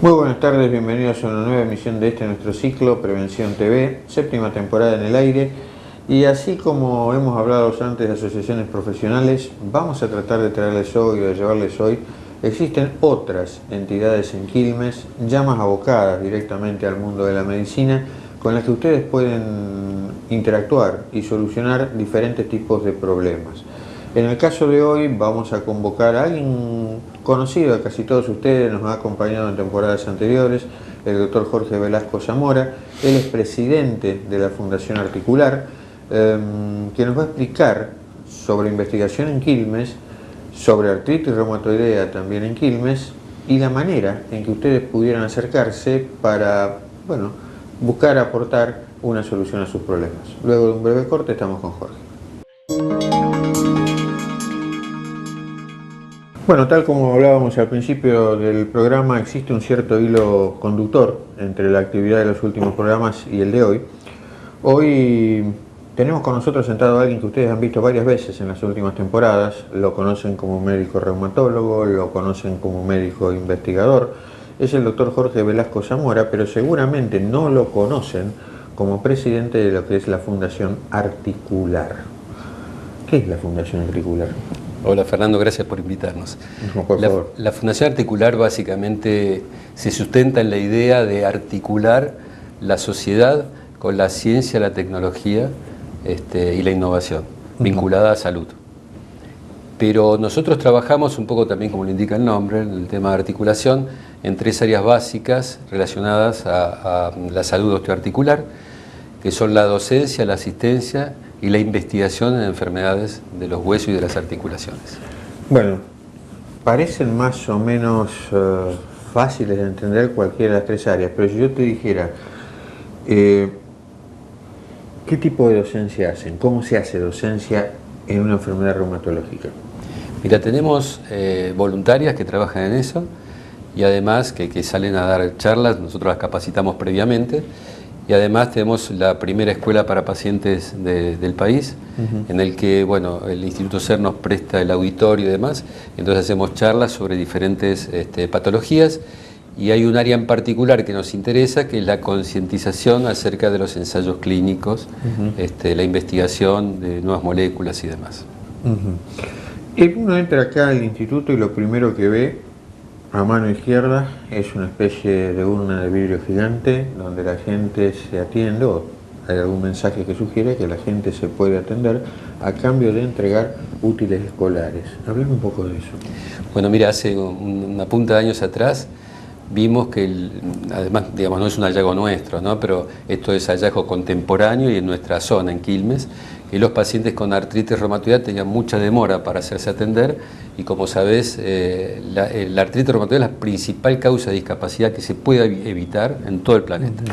Muy buenas tardes, bienvenidos a una nueva emisión de nuestro ciclo Prevención TV, séptima temporada en el aire. Y así como hemos hablado antes de asociaciones profesionales, vamos a tratar de traerles hoy o de llevarles hoy. Existen otras entidades en Quilmes, ya más abocadas directamente al mundo de la medicina, con las que ustedes pueden interactuar y solucionar diferentes tipos de problemas. En el caso de hoy vamos a convocar a alguien conocido a casi todos ustedes, nos ha acompañado en temporadas anteriores, el doctor Jorge Velasco Zamora. Él es presidente de la Fundación Articular, que nos va a explicar sobre investigación en Quilmes, sobre artritis reumatoidea también en Quilmes, y la manera en que ustedes pudieran acercarse para, bueno, buscar aportar una solución a sus problemas. Luego de un breve corte estamos con Jorge. Bueno, tal como hablábamos al principio del programa, existe un cierto hilo conductor entre la actividad de los últimos programas y el de hoy. Hoy tenemos con nosotros sentado a alguien que ustedes han visto varias veces en las últimas temporadas. Lo conocen como médico reumatólogo, lo conocen como médico investigador. Es el doctor Jorge Velasco Zamora, pero seguramente no lo conocen como presidente de lo que es la Fundación Articular. ¿Qué es la Fundación Articular? Hola Fernando, gracias por invitarnos. No, por favor. La Fundación Articular básicamente se sustenta en la idea de articular la sociedad con la ciencia, la tecnología y la innovación, vinculada a salud. Pero nosotros trabajamos un poco también, como lo indica el nombre, en el tema de articulación, en tres áreas básicas relacionadas a la salud osteoarticular, que son la docencia, la asistencia y la investigación en enfermedades de los huesos y de las articulaciones. Bueno, parecen más o menos fáciles de entender cualquiera de las tres áreas, pero si yo te dijera, ¿qué tipo de docencia hacen? ¿Cómo se hace docencia en una enfermedad reumatológica? Mira, tenemos voluntarias que trabajan en eso y además que salen a dar charlas, nosotros las capacitamos previamente. Y además tenemos la primera escuela para pacientes del país, en el que bueno, el Instituto SER nos presta el auditorio y demás, entonces hacemos charlas sobre diferentes patologías, y hay un área en particular que nos interesa, que es la concientización acerca de los ensayos clínicos, la investigación de nuevas moléculas y demás. Uno entra acá al instituto y lo primero que ve a mano izquierda es una especie de urna de vidrio gigante donde la gente se atiende, o hay algún mensaje que sugiere que la gente se puede atender a cambio de entregar útiles escolares. Hablemos un poco de eso. Bueno, mira, hace una punta de años atrás vimos que, además, digamos, no es un hallazgo nuestro, ¿no? Pero esto es hallazgo contemporáneo y en nuestra zona, en Quilmes, que los pacientes con artritis reumatoidea tenían mucha demora para hacerse atender, y como sabés, la artritis reumatoidea es la principal causa de discapacidad que se puede evitar en todo el planeta.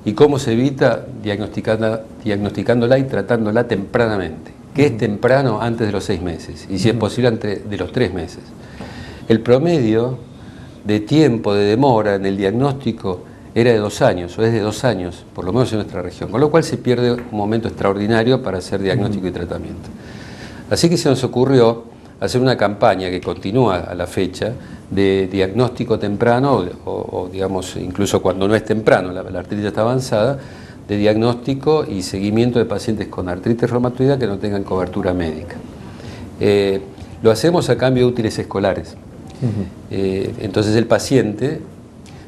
¿Y cómo se evita? Diagnosticándola y tratándola tempranamente. ¿Qué es temprano? Antes de los 6 meses, y si es posible antes de los 3 meses. El promedio de tiempo de demora en el diagnóstico era de 2 años, o es de 2 años, por lo menos en nuestra región, con lo cual se pierde un momento extraordinario para hacer diagnóstico y tratamiento. Así que se nos ocurrió hacer una campaña que continúa a la fecha de diagnóstico temprano, o digamos, incluso cuando no es temprano, la artritis está avanzada, de diagnóstico y seguimiento de pacientes con artritis reumatoidea que no tengan cobertura médica. Lo hacemos a cambio de útiles escolares. Entonces el paciente,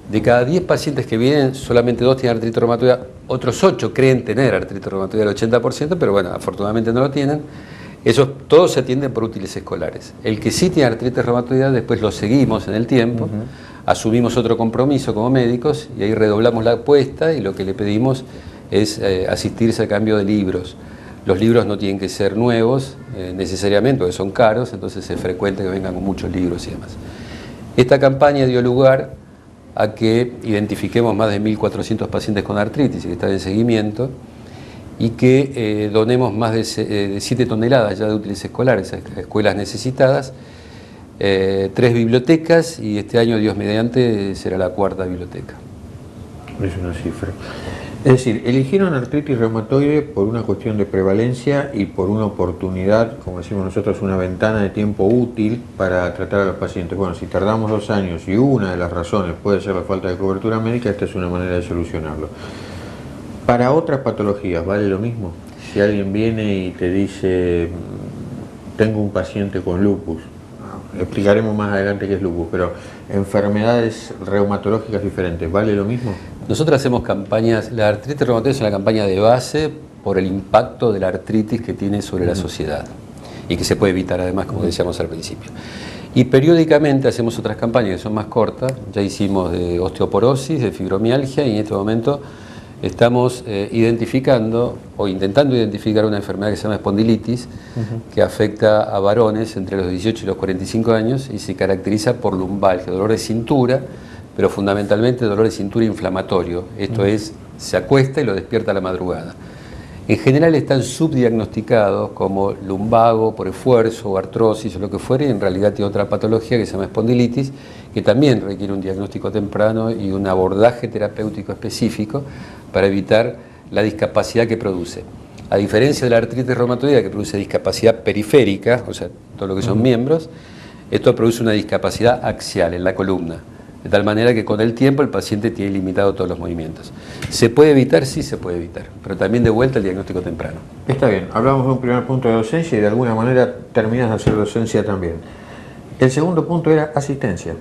de cada 10 pacientes que vienen, solamente 2 tienen artritis reumatoidea, otros 8 creen tener artritis reumatoidea, el 80%, pero bueno, afortunadamente no lo tienen. Esos todos se atienden por útiles escolares. El que sí tiene artritis reumatoidea, después lo seguimos en el tiempo, asumimos otro compromiso como médicos y ahí redoblamos la apuesta, y lo que le pedimos es asistirse a cambio de libros. Los libros no tienen que ser nuevos necesariamente, porque son caros, entonces es frecuente que vengan con muchos libros y demás. Esta campaña dio lugar a que identifiquemos más de 1.400 pacientes con artritis y que están en seguimiento, y que donemos más de 7 toneladas ya de útiles escolares a escuelas necesitadas, 3 bibliotecas, y este año, Dios mediante, será la 4ª biblioteca. Es una cifra. Es decir, eligieron artritis reumatoide por una cuestión de prevalencia y por una oportunidad, como decimos nosotros, una ventana de tiempo útil para tratar a los pacientes. Bueno, si tardamos 2 años y una de las razones puede ser la falta de cobertura médica, esta es una manera de solucionarlo. Para otras patologías, ¿vale lo mismo? Si alguien viene y te dice, tengo un paciente con lupus, explicaremos más adelante qué es lupus, pero enfermedades reumatológicas diferentes, ¿vale lo mismo? Nosotros hacemos campañas, la artritis reumatoide es una campaña de base por el impacto de la artritis que tiene sobre la sociedad y que se puede evitar además, como decíamos al principio. Y periódicamente hacemos otras campañas que son más cortas, ya hicimos de osteoporosis, de fibromialgia y en este momento estamos identificando o intentando identificar una enfermedad que se llama espondilitis, que afecta a varones entre los 18 y los 45 años y se caracteriza por lumbalgia, dolor de cintura, pero fundamentalmente dolor de cintura inflamatorio. Esto es, se acuesta y lo despierta a la madrugada. En general están subdiagnosticados como lumbago por esfuerzo o artrosis o lo que fuere, y en realidad tiene otra patología que se llama espondilitis, que también requiere un diagnóstico temprano y un abordaje terapéutico específico para evitar la discapacidad que produce. A diferencia de la artritis reumatoide, que produce discapacidad periférica, o sea, todo lo que son miembros, esto produce una discapacidad axial en la columna, de tal manera que con el tiempo el paciente tiene limitado todos los movimientos. ¿Se puede evitar? Sí se puede evitar, pero también de vuelta el diagnóstico temprano. Está bien, hablamos de un primer punto de docencia y de alguna manera terminas de hacer docencia también. El segundo punto era asistencia.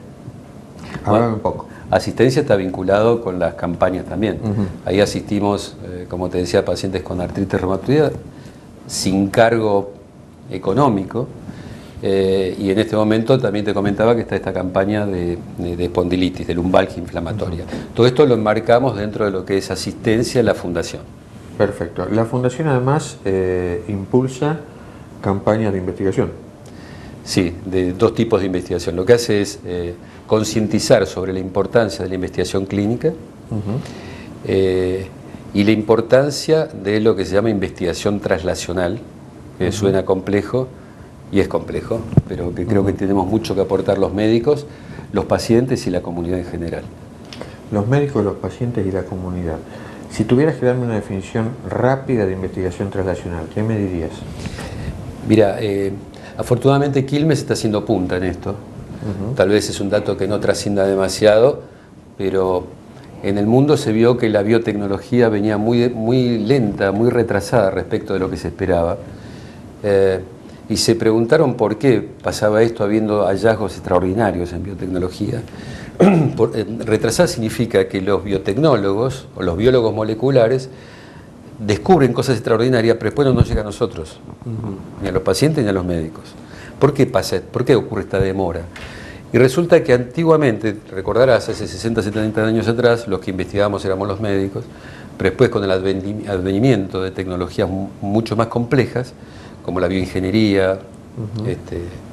Háblame un poco. Asistencia está vinculado con las campañas también. Ahí asistimos, como te decía, a pacientes con artritis reumatoide sin cargo económico. Y en este momento también te comentaba que está esta campaña de espondilitis, de lumbalgia inflamatoria. Todo esto lo enmarcamos dentro de lo que es asistencia a la fundación. Perfecto. La fundación además impulsa campañas de investigación. Sí, de 2 tipos de investigación. Lo que hace es concientizar sobre la importancia de la investigación clínica y la importancia de lo que se llama investigación translacional, que suena complejo, y es complejo, pero que creo que tenemos mucho que aportar los médicos, los pacientes y la comunidad en general. Los médicos, los pacientes y la comunidad. Si tuvieras que darme una definición rápida de investigación translacional, ¿qué me dirías? Mira, afortunadamente Quilmes está haciendo punta en esto. Tal vez es un dato que no trascienda demasiado, pero en el mundo se vio que la biotecnología venía muy lenta, muy retrasada respecto de lo que se esperaba. Y se preguntaron por qué pasaba esto habiendo hallazgos extraordinarios en biotecnología. Retrasar significa que los biotecnólogos o los biólogos moleculares descubren cosas extraordinarias, pero después no nos llega a nosotros, ni a los pacientes ni a los médicos. ¿Por qué pasa? ¿Por qué ocurre esta demora? Y resulta que antiguamente, recordarás, hace 60, 70 años atrás, los que investigábamos éramos los médicos, pero después con el advenimiento de tecnologías mucho más complejas, como la bioingeniería,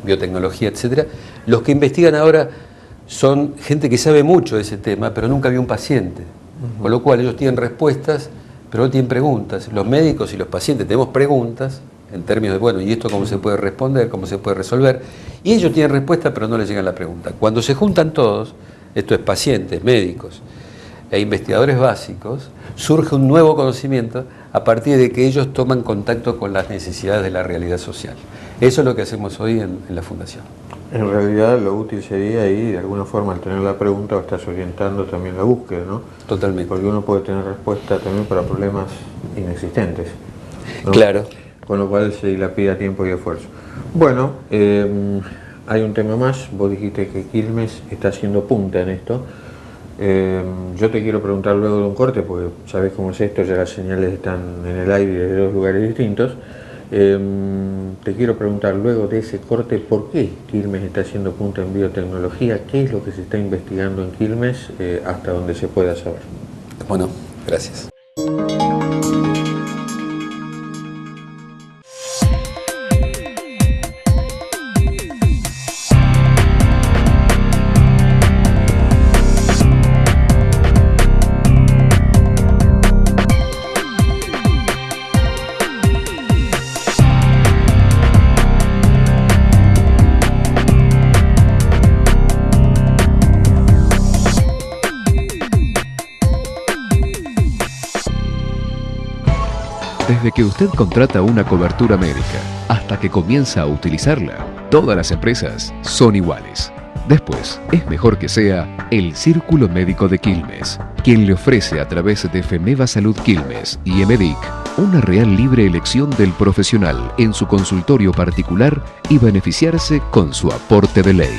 biotecnología, etc. Los que investigan ahora son gente que sabe mucho de ese tema, pero nunca vio un paciente. Con lo cual ellos tienen respuestas, pero no tienen preguntas. Los médicos y los pacientes tenemos preguntas en términos de, bueno, ¿y esto cómo se puede responder? ¿Cómo se puede resolver? Y ellos tienen respuestas, pero no les llega la pregunta. Cuando se juntan todos, esto es pacientes, médicos e investigadores básicos, surge un nuevo conocimiento a partir de que ellos toman contacto con las necesidades de la realidad social. Eso es lo que hacemos hoy en la Fundación. En realidad lo útil sería ahí, de alguna forma, al tener la pregunta, estás orientando también la búsqueda, ¿no? Totalmente. Porque uno puede tener respuesta también para problemas inexistentes, ¿no? Claro. Con lo cual se dilapida tiempo y esfuerzo. Bueno, hay un tema más. Vos dijiste que Quilmes está haciendo punta en esto. Yo te quiero preguntar luego de un corte, porque sabés cómo es esto, ya las señales están en el aire de 2 lugares distintos. Te quiero preguntar luego de ese corte por qué Quilmes está haciendo punta en biotecnología, qué es lo que se está investigando en Quilmes hasta donde se pueda saber. Bueno, gracias. Desde que usted contrata una cobertura médica hasta que comienza a utilizarla, todas las empresas son iguales. Después, es mejor que sea el Círculo Médico de Quilmes, quien le ofrece a través de FEMEVA Salud Quilmes y EMEDIC una real libre elección del profesional en su consultorio particular y beneficiarse con su aporte de ley.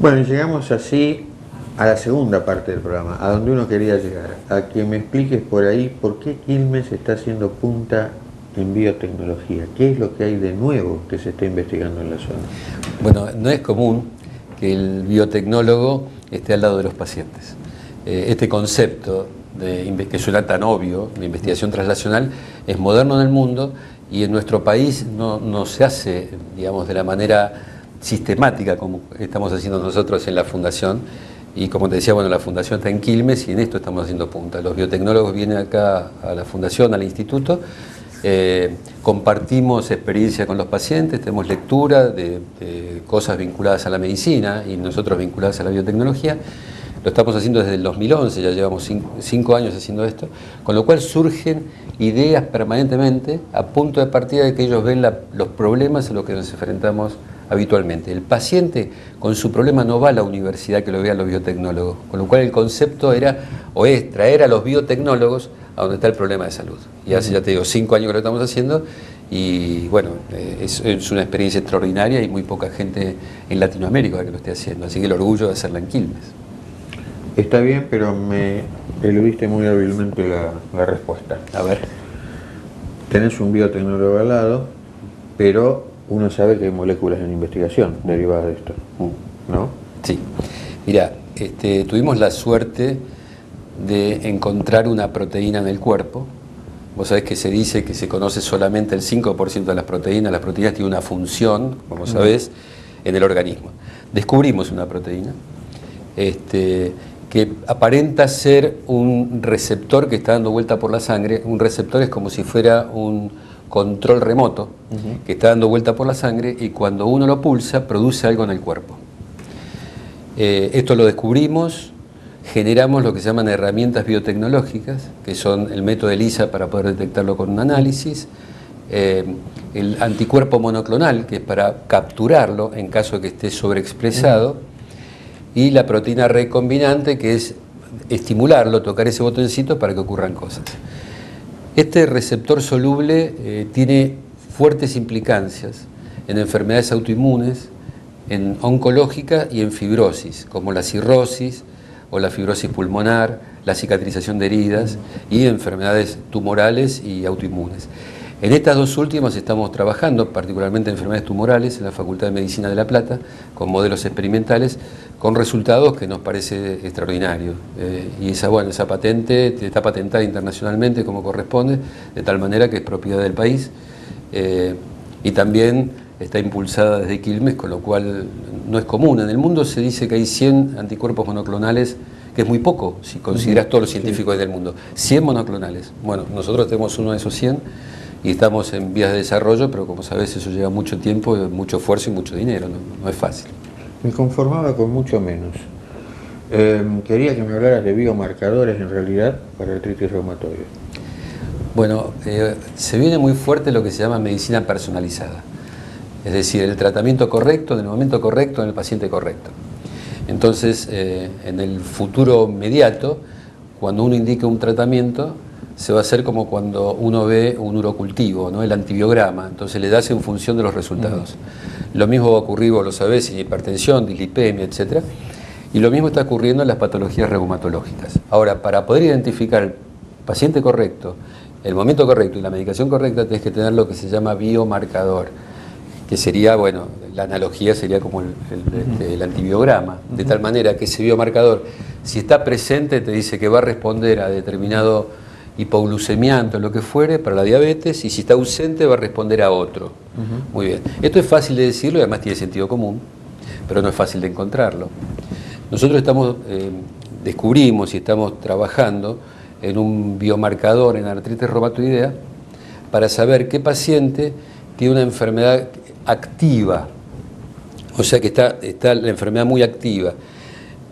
Bueno, llegamos así a la segunda parte del programa, a donde uno quería llegar, a que me expliques por ahí por qué Quilmes está haciendo punta en biotecnología. ¿Qué es lo que hay de nuevo que se está investigando en la zona? Bueno, no es común que el biotecnólogo esté al lado de los pacientes. Este concepto que suena tan obvio, de investigación translacional, es moderno en el mundo y en nuestro país no se hace, digamos, de la manera sistemática como estamos haciendo nosotros en la Fundación. Y como te decía, bueno, la Fundación está en Quilmes y en esto estamos haciendo punta. Los biotecnólogos vienen acá a la Fundación, al Instituto, compartimos experiencia con los pacientes, tenemos lectura de cosas vinculadas a la medicina y nosotros vinculadas a la biotecnología. Lo estamos haciendo desde el 2011, ya llevamos 5 años haciendo esto, con lo cual surgen ideas permanentemente a punto de partida de que ellos ven los problemas a los que nos enfrentamos habitualmente. El paciente con su problema no va a la universidad que lo vean los biotecnólogos, con lo cual el concepto era o es traer a los biotecnólogos a donde está el problema de salud. Y hace, ya te digo, 5 años que lo estamos haciendo y bueno, es una experiencia extraordinaria y muy poca gente en Latinoamérica que lo esté haciendo, así que el orgullo de hacerla en Quilmes. Está bien, pero me eludiste muy hábilmente la respuesta. A ver. Tenés un biotecnólogo al lado, pero uno sabe que hay moléculas en investigación derivadas de esto, ¿no? Sí. Mira, tuvimos la suerte de encontrar una proteína en el cuerpo. Vos sabés que se dice que se conoce solamente el 5% de las proteínas. Las proteínas tienen una función, como sabés, en el organismo. Descubrimos una proteína que aparenta ser un receptor que está dando vuelta por la sangre. Un receptor es como si fuera un control remoto que está dando vuelta por la sangre y cuando uno lo pulsa produce algo en el cuerpo. Esto lo descubrimos, generamos lo que se llaman herramientas biotecnológicas, que son el método ELISA para poder detectarlo con un análisis, el anticuerpo monoclonal, que es para capturarlo en caso de que esté sobreexpresado, y la proteína recombinante, que es estimularlo, tocar ese botoncito para que ocurran cosas. Este receptor soluble tiene fuertes implicancias en enfermedades autoinmunes, en oncológica y en fibrosis, como la cirrosis o la fibrosis pulmonar, la cicatrización de heridas y enfermedades tumorales y autoinmunes. En estas dos últimas estamos trabajando, particularmente en enfermedades tumorales, en la Facultad de Medicina de La Plata, con modelos experimentales, con resultados que nos parece extraordinarios. Y esa patente está patentada internacionalmente como corresponde, de tal manera que es propiedad del país. Y también está impulsada desde Quilmes, con lo cual no es común. En el mundo se dice que hay 100 anticuerpos monoclonales, que es muy poco, si consideras todos los científicos del mundo. 100 monoclonales. Bueno, nosotros tenemos uno de esos 100 y estamos en vías de desarrollo, pero como sabes, eso lleva mucho tiempo, mucho esfuerzo y mucho dinero, no es fácil. Me conformaba con mucho menos. Quería que me hablaras de biomarcadores en realidad para artritis reumatoide. Bueno, se viene muy fuerte lo que se llama medicina personalizada. Es decir, el tratamiento correcto, en el momento correcto, en el paciente correcto. Entonces, en el futuro inmediato, cuando uno indique un tratamiento, se va a hacer como cuando uno ve un urocultivo, ¿no? El antibiograma, entonces le das en función de los resultados. Lo mismo va a ocurrir, vos lo sabés, en hipertensión, dislipemia, etc. Y lo mismo está ocurriendo en las patologías reumatológicas. Ahora, para poder identificar el paciente correcto, el momento correcto y la medicación correcta, tenés que tener lo que se llama biomarcador, que sería, bueno, la analogía sería como el antibiograma, de tal manera que ese biomarcador, si está presente, te dice que va a responder a determinado hipoglucemiante o lo que fuere para la diabetes, y si está ausente va a responder a otro. Muy bien. Esto es fácil de decirlo y además tiene sentido común, pero no es fácil de encontrarlo. Nosotros descubrimos y estamos trabajando en un biomarcador en artritis reumatoidea para saber qué paciente tiene una enfermedad activa, o sea que está la enfermedad muy activa,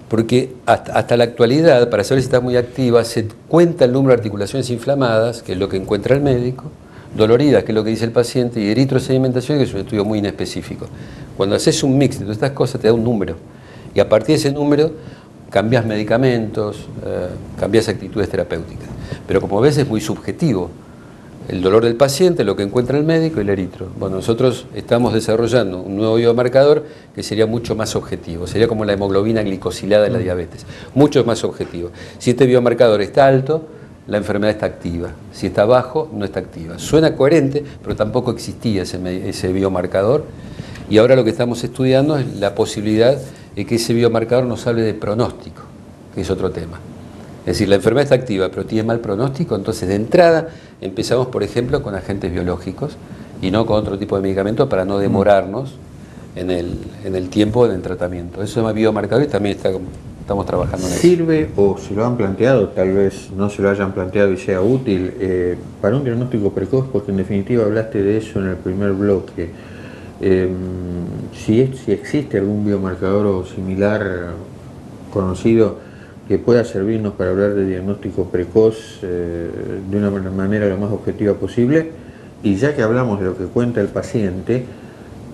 porque hasta la actualidad, para saber si está muy activa, se cuenta el número de articulaciones inflamadas, que es lo que encuentra el médico, doloridas, que es lo que dice el paciente, y eritrosedimentación, que es un estudio muy inespecífico. Cuando haces un mix de todas estas cosas, te da un número, y a partir de ese número cambias medicamentos, cambias actitudes terapéuticas. Pero como ves, es muy subjetivo. El dolor del paciente, lo que encuentra el médico y el eritro. Bueno, nosotros estamos desarrollando un nuevo biomarcador que sería mucho más objetivo, sería como la hemoglobina glicosilada de la diabetes, mucho más objetivo. Si este biomarcador está alto, la enfermedad está activa, si está bajo, no está activa. Suena coherente, pero tampoco existía ese biomarcador, y ahora lo que estamos estudiando es la posibilidad de que ese biomarcador nos hable de pronóstico, que es otro tema. Es decir, la enfermedad está activa, pero tiene mal pronóstico, entonces de entrada empezamos, por ejemplo, con agentes biológicos y no con otro tipo de medicamentos para no demorarnos en el tiempo del tratamiento. Eso se llama biomarcador y también estamos trabajando en eso. ¿Sirve o se lo han planteado, tal vez no se lo hayan planteado y sea útil, para un diagnóstico precoz? Porque en definitiva hablaste de eso en el primer bloque. Si existe algún biomarcador o similar conocido que pueda servirnos para hablar de diagnóstico precoz de una manera lo más objetiva posible, y ya que hablamos de lo que cuenta el paciente,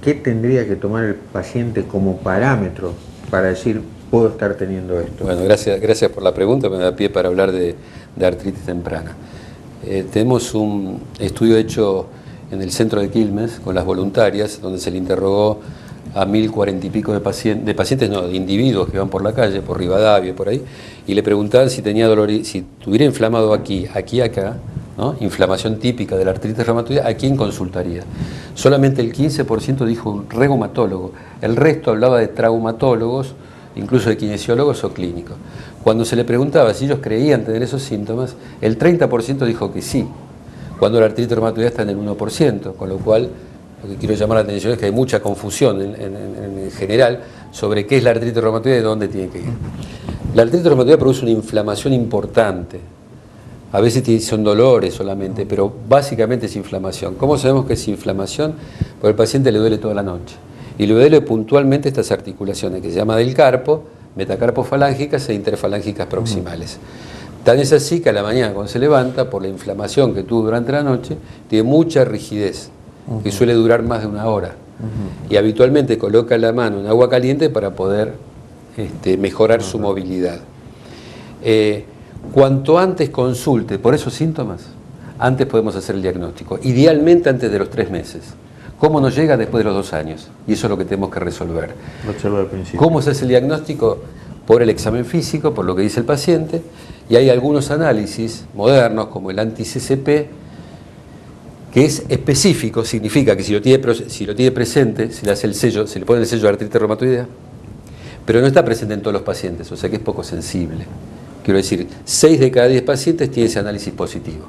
¿qué tendría que tomar el paciente como parámetro para decir puedo estar teniendo esto? Bueno, gracias por la pregunta, me da pie para hablar de artritis temprana. Tenemos un estudio hecho en el centro de Quilmes con las voluntarias, donde se le interrogó a 1040 y pico de individuos que van por la calle, por Rivadavia, por ahí, y le preguntaban si tenía dolor, si tuviera inflamado aquí, acá, ¿no? Inflamación típica de la artritis reumatoide, ¿a quién consultaría? Solamente el 15% dijo un reumatólogo, el resto hablaba de traumatólogos, incluso de kinesiólogos o clínicos. Cuando se le preguntaba si ellos creían tener esos síntomas, el 30% dijo que sí, cuando la artritis reumatoide está en el 1%, con lo cual lo que quiero llamar la atención es que hay mucha confusión en general sobre qué es la artritis reumatoide y de dónde tiene que ir. La artritis reumatoide produce una inflamación importante. A veces son dolores solamente, pero básicamente es inflamación. ¿Cómo sabemos que es inflamación? Porque al paciente le duele toda la noche. Y le duele puntualmente estas articulaciones que se llama del carpo, metacarpofalángicas e interfalángicas proximales. Tan es así que a la mañana cuando se levanta, por la inflamación que tuvo durante la noche, tiene mucha rigidez, que suele durar más de una hora. Y habitualmente coloca la mano en agua caliente para poder mejorar su movilidad. Cuanto antes consulte por esos síntomas, antes podemos hacer el diagnóstico. Idealmente antes de los 3 meses. ¿Cómo nos llega después de los 2 años? Y eso es lo que tenemos que resolver. ¿Cómo se hace el diagnóstico? Por el examen físico, por lo que dice el paciente, y hay algunos análisis modernos como el anti-CCP, que es específico, significa que si lo tiene presente, se le hace el sello, se le pone el sello de artritis reumatoidea, pero no está presente en todos los pacientes, o sea que es poco sensible. Quiero decir, 6 de cada 10 pacientes tienen ese análisis positivo.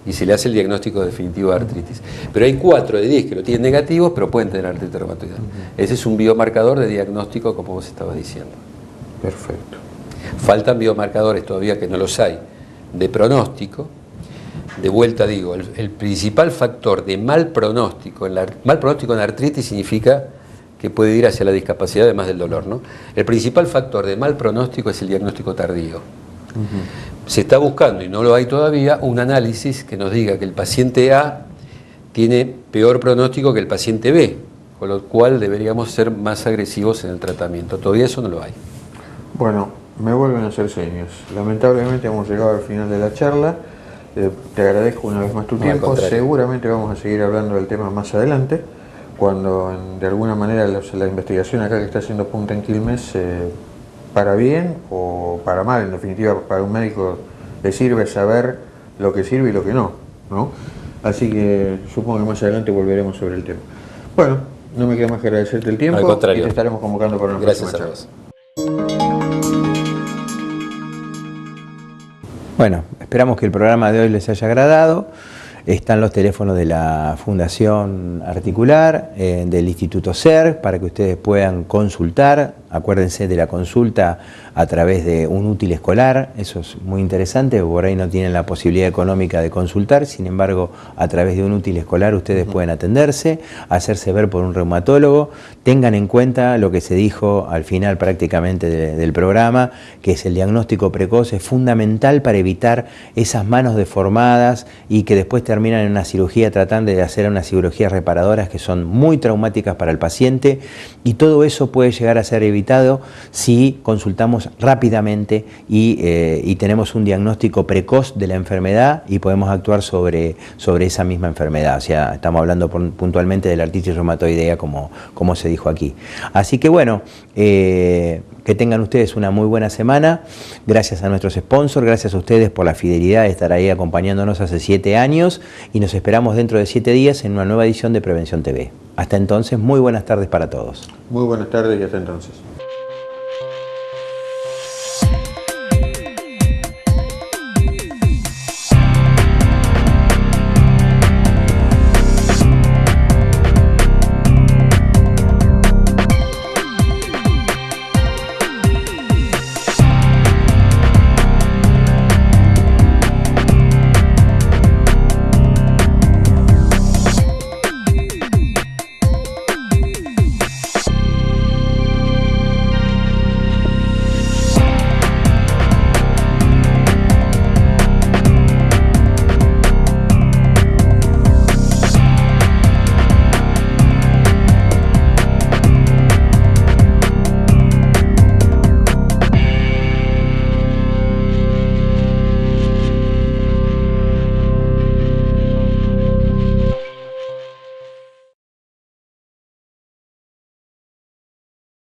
y se le hace el diagnóstico definitivo de artritis. Pero hay 4 de 10 que lo tienen negativos, pero pueden tener artritis reumatoide. Ese es un biomarcador de diagnóstico, como vos estabas diciendo. Perfecto. Faltan biomarcadores todavía, que no los hay, de pronóstico. De vuelta digo, el principal factor de mal pronóstico en artritis significa que puede ir hacia la discapacidad además del dolor, ¿no? El principal factor de mal pronóstico es el diagnóstico tardío. Se está buscando, y no lo hay todavía, un análisis que nos diga que el paciente A tiene peor pronóstico que el paciente B, con lo cual deberíamos ser más agresivos en el tratamiento. Todavía eso no lo hay. Bueno, me vuelven a hacer señas. Lamentablemente hemos llegado al final de la charla. Te agradezco una vez más tu tiempo. Seguramente vamos a seguir hablando del tema más adelante, cuando de alguna manera la investigación acá que está haciendo punta en Quilmes, para bien o para mal, en definitiva para un médico le sirve saber lo que sirve y lo que no, ¿no? Así que supongo que más adelante volveremos sobre el tema. Bueno, no me queda más que agradecerte el tiempo. Al contrario. Y te estaremos convocando para una próxima charla. Gracias a vos. Bueno, esperamos que el programa de hoy les haya agradado. Están los teléfonos de la Fundación Articular, del Instituto SER, para que ustedes puedan consultar. Acuérdense de la consulta a través de un útil escolar, eso es muy interesante, por ahí no tienen la posibilidad económica de consultar, sin embargo, a través de un útil escolar ustedes pueden atenderse, hacerse ver por un reumatólogo. Tengan en cuenta lo que se dijo al final prácticamente del programa, que es el diagnóstico precoz, es fundamental para evitar esas manos deformadas y que después terminan en una cirugía tratando de hacer unas cirugías reparadoras que son muy traumáticas para el paciente, y todo eso puede llegar a ser evitado si consultamos rápidamente y tenemos un diagnóstico precoz de la enfermedad y podemos actuar sobre esa misma enfermedad. O sea, estamos hablando puntualmente de la artritis reumatoidea, como se dijo aquí. Así que bueno, que tengan ustedes una muy buena semana. Gracias a nuestros sponsors, gracias a ustedes por la fidelidad de estar ahí acompañándonos hace 7 años, y nos esperamos dentro de 7 días en una nueva edición de Prevención TV. Hasta entonces, muy buenas tardes para todos. Muy buenas tardes y hasta entonces.